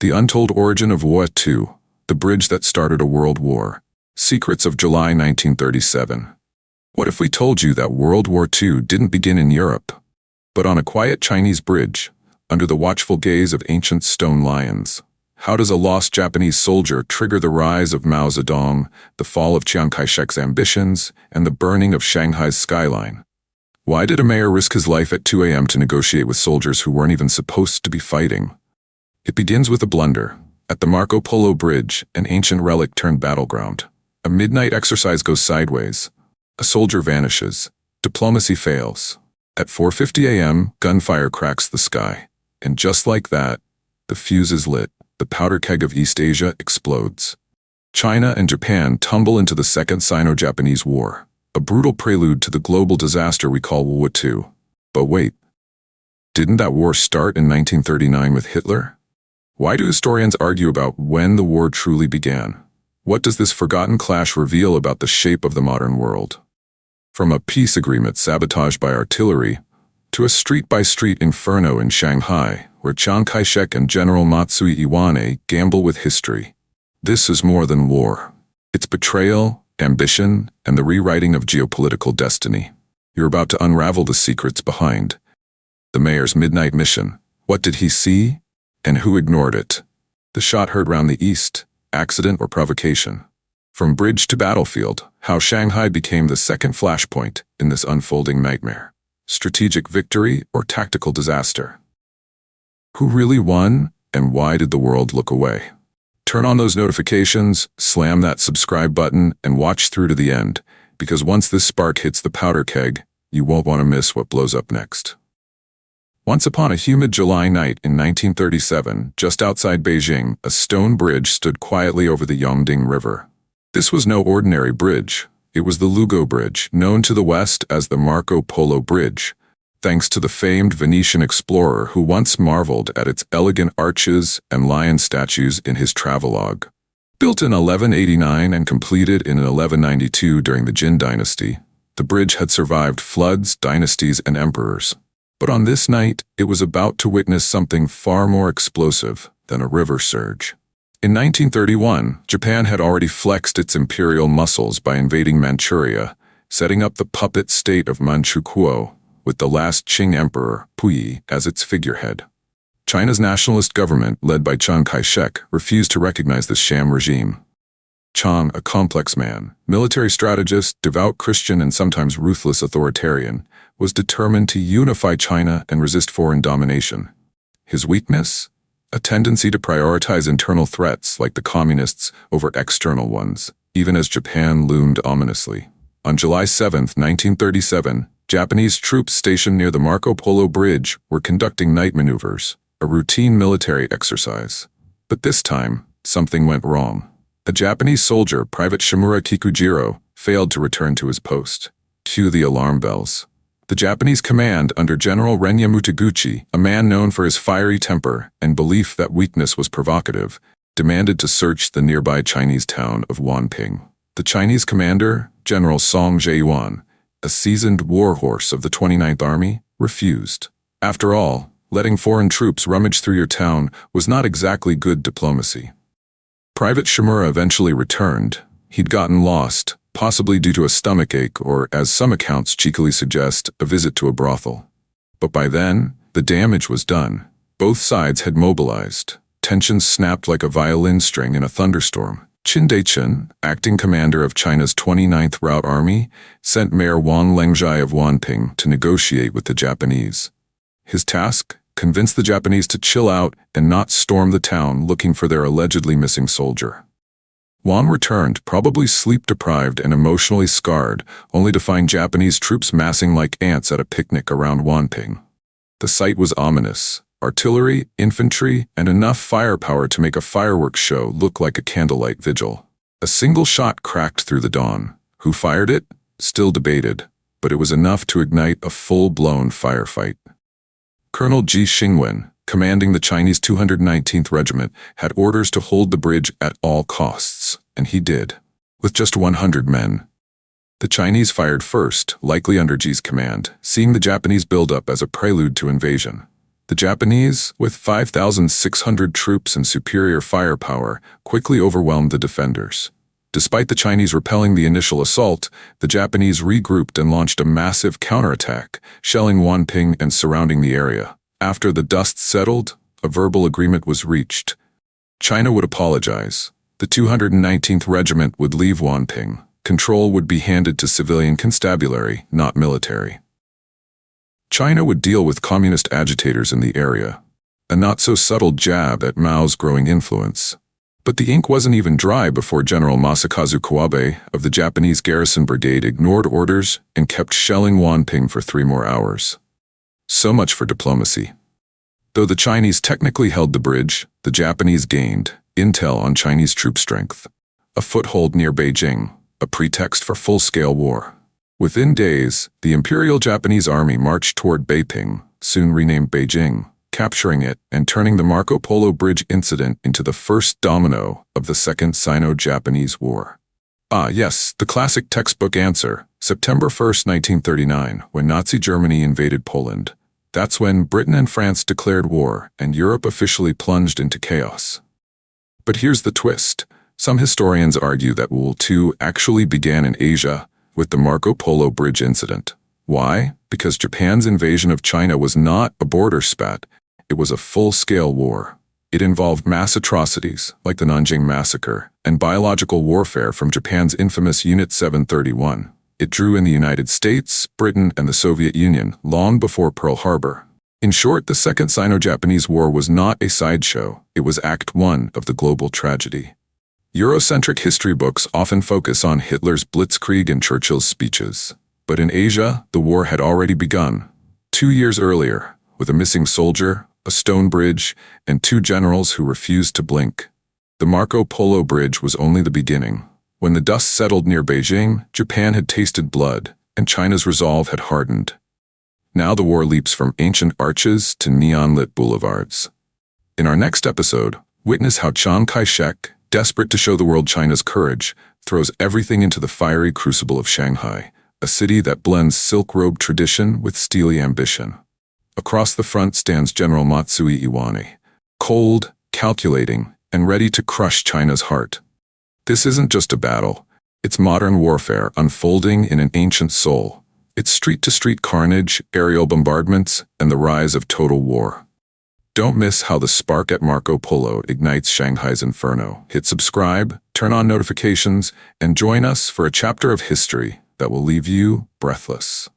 The Untold Origin of WWII, the bridge that started a world war. Secrets of July 1937. What if we told you that World War II didn't begin in Europe, but on a quiet Chinese bridge, under the watchful gaze of ancient stone lions? How does a lost Japanese soldier trigger the rise of Mao Zedong, the fall of Chiang Kai-shek's ambitions, and the burning of Shanghai's skyline? Why did a mayor risk his life at 2 a.m. to negotiate with soldiers who weren't even supposed to be fighting? It begins with a blunder. At the Marco Polo Bridge, an ancient relic turned battleground. A midnight exercise goes sideways. A soldier vanishes. Diplomacy fails. At 4:50 a.m., gunfire cracks the sky. And just like that, the fuse is lit. The powder keg of East Asia explodes. China and Japan tumble into the Second Sino-Japanese War, a brutal prelude to the global disaster we call World War II. But wait, didn't that war start in 1939 with Hitler? Why do historians argue about when the war truly began? What does this forgotten clash reveal about the shape of the modern world? From a peace agreement sabotaged by artillery, to a street-by-street inferno in Shanghai, where Chiang Kai-shek and General Mao Zedong gamble with history. This is more than war. It's betrayal, ambition, and the rewriting of geopolitical destiny. You're about to unravel the secrets behind the mayor's midnight mission. What did he see? And who ignored it? The shot heard round the east, accident or provocation? From bridge to battlefield, how Shanghai became the second flashpoint in this unfolding nightmare. Strategic victory or tactical disaster? Who really won, and why did the world look away? Turn on those notifications, slam that subscribe button, and watch through to the end, because once this spark hits the powder keg, you won't want to miss what blows up next. Once upon a humid July night in 1937, just outside Beijing, a stone bridge stood quietly over the Yongding River. This was no ordinary bridge. It was the Lugo Bridge, known to the West as the Marco Polo Bridge, thanks to the famed Venetian explorer who once marveled at its elegant arches and lion statues in his travelogue. Built in 1189 and completed in 1192 during the Jin dynasty, the bridge had survived floods, dynasties, and emperors. But on this night, it was about to witness something far more explosive than a river surge. In 1931, Japan had already flexed its imperial muscles by invading Manchuria, setting up the puppet state of Manchukuo, with the last Qing emperor, Puyi, as its figurehead. China's nationalist government, led by Chiang Kai-shek, refused to recognize this sham regime. Chiang, a complex man, military strategist, devout Christian, and sometimes ruthless authoritarian, was determined to unify China and resist foreign domination. His weakness? A tendency to prioritize internal threats like the communists over external ones, even as Japan loomed ominously. On July 7, 1937, Japanese troops stationed near the Marco Polo Bridge were conducting night maneuvers, a routine military exercise. But this time, something went wrong. A Japanese soldier, Private Shimura Kikujiro, failed to return to his post. Cue the alarm bells. The Japanese command under General Renya Mutaguchi, a man known for his fiery temper and belief that weakness was provocative, demanded to search the nearby Chinese town of Wanping. The Chinese commander, General Song Jae-yuan, a seasoned warhorse of the 29th Army, refused. After all, letting foreign troops rummage through your town was not exactly good diplomacy. Private Shimura eventually returned. He'd gotten lost, possibly due to a stomachache or, as some accounts cheekily suggest, a visit to a brothel. But by then, the damage was done. Both sides had mobilized. Tensions snapped like a violin string in a thunderstorm. Qin Daichun, acting commander of China's 29th Route Army, sent Mayor Wang Lengzhai of Wanping to negotiate with the Japanese. His task? Convince the Japanese to chill out and not storm the town looking for their allegedly missing soldier. Wang returned, probably sleep-deprived and emotionally scarred, only to find Japanese troops massing like ants at a picnic around Wanping. The sight was ominous. Artillery, infantry, and enough firepower to make a fireworks show look like a candlelight vigil. A single shot cracked through the dawn. Who fired it? Still debated, but it was enough to ignite a full-blown firefight. Colonel Ji Xingwen, commanding the Chinese 219th Regiment, had orders to hold the bridge at all costs, and he did, with just 100 men. The Chinese fired first, likely under Ji's command, seeing the Japanese build up as a prelude to invasion. The Japanese, with 5,600 troops and superior firepower, quickly overwhelmed the defenders. Despite the Chinese repelling the initial assault, the Japanese regrouped and launched a massive counterattack, shelling Wanping and surrounding the area. After the dust settled, a verbal agreement was reached. China would apologize. The 219th Regiment would leave Wanping. Control would be handed to civilian constabulary, not military. China would deal with communist agitators in the area, a not-so-subtle jab at Mao's growing influence. But the ink wasn't even dry before General Masakazu Kawabe of the Japanese Garrison Brigade ignored orders and kept shelling Wanping for 3 more hours. So much for diplomacy. Though the Chinese technically held the bridge, the Japanese gained intel on Chinese troop strength, a foothold near Beijing, a pretext for full-scale war. Within days, the Imperial Japanese Army marched toward Beiping, soon renamed Beijing, capturing it and turning the Marco Polo Bridge incident into the first domino of the Second Sino-Japanese War. Ah yes, the classic textbook answer, September 1st, 1939, when Nazi Germany invaded Poland. That's when Britain and France declared war and Europe officially plunged into chaos. But here's the twist. Some historians argue that World War II actually began in Asia, with the Marco Polo Bridge incident. Why? Because Japan's invasion of China was not a border spat, it was a full-scale war. It involved mass atrocities, like the Nanjing Massacre, and biological warfare from Japan's infamous Unit 731. It drew in the United States, Britain, and the Soviet Union long before Pearl Harbor. In short, the Second Sino-Japanese War was not a sideshow, it was Act 1 of the global tragedy. Eurocentric history books often focus on Hitler's blitzkrieg and Churchill's speeches. But in Asia, the war had already begun. 2 years earlier, with a missing soldier, a stone bridge, and 2 generals who refused to blink. The Marco Polo Bridge was only the beginning. When the dust settled near Beijing, Japan had tasted blood, and China's resolve had hardened. Now the war leaps from ancient arches to neon-lit boulevards. In our next episode, witness how Chiang Kai-shek, desperate to show the world China's courage, throws everything into the fiery crucible of Shanghai, a city that blends silk-robe tradition with steely ambition. Across the front stands General Matsui Iwane, cold, calculating, and ready to crush China's heart. This isn't just a battle, it's modern warfare unfolding in an ancient soul. It's street-to-street carnage, aerial bombardments, and the rise of total war. Don't miss how the spark at Marco Polo ignites Shanghai's inferno. Hit subscribe, turn on notifications, and join us for a chapter of history that will leave you breathless.